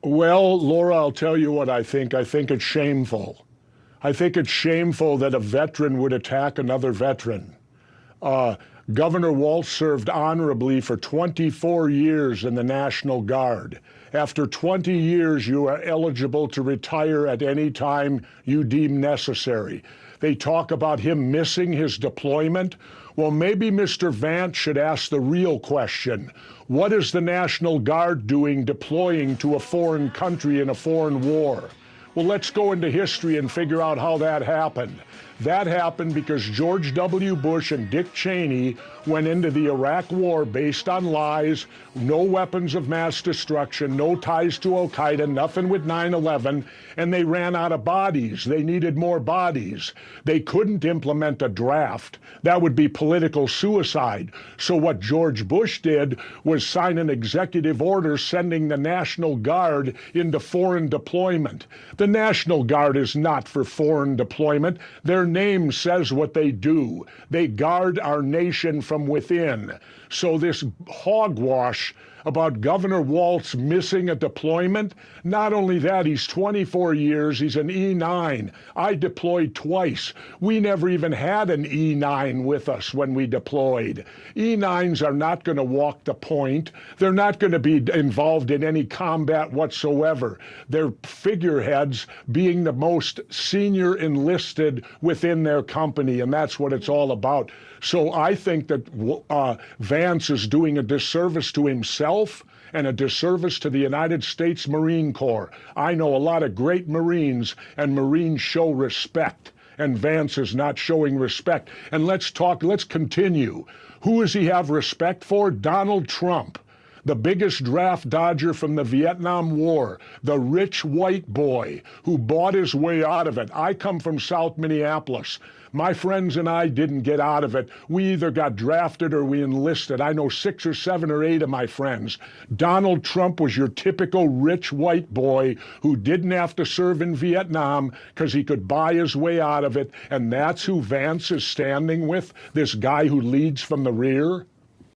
Well, Laura, I'll tell you what I think. I think it's shameful. I think it's shameful that a veteran would attack another veteran. Uh, Governor Walz served honorably for 24 years in the National Guard. After 20 years, you are eligible to retire at any time you deem necessary. They talk about him missing his deployment. Well, maybe Mr. Vance should ask the real question. What is the National Guard doing deploying to a foreign country in a foreign war? Well, let's go into history and figure out how that happened. That happened because George W. Bush and Dick Cheney went into the Iraq War based on lies, no weapons of mass destruction, no ties to Al-Qaeda, nothing with 9/11, and they ran out of bodies. They needed more bodies. They couldn't implement a draft. That would be political suicide. So what George Bush did was sign an executive order sending the National Guard into foreign deployment. The National Guard is not for foreign deployment. Their name says what they do. They guard our nation from within. So this hogwash about Governor Walz missing a deployment, not only that, he's 24 years, he's an E9. I deployed twice. We never even had an E9 with us when we deployed. E9s are not going to walk the point. They're not going to be involved in any combat whatsoever. They're figureheads being the most senior enlisted within their company, and that's what it's all about. So I think that Vance is doing a disservice to himself and a disservice to the United States Marine Corps. I know a lot of great Marines, and Marines show respect, and Vance is not showing respect. And let's continue. Who does he have respect for? Donald Trump, the biggest draft dodger from the Vietnam War, the rich white boy who bought his way out of it. I come from South Minneapolis. My friends and I didn't get out of it. We either got drafted or we enlisted. I know 6 or 7 or 8 of my friends. Donald Trump was your typical rich white boy who didn't have to serve in Vietnam because he could buy his way out of it. And that's who Vance is standing with, this guy who leads from the rear.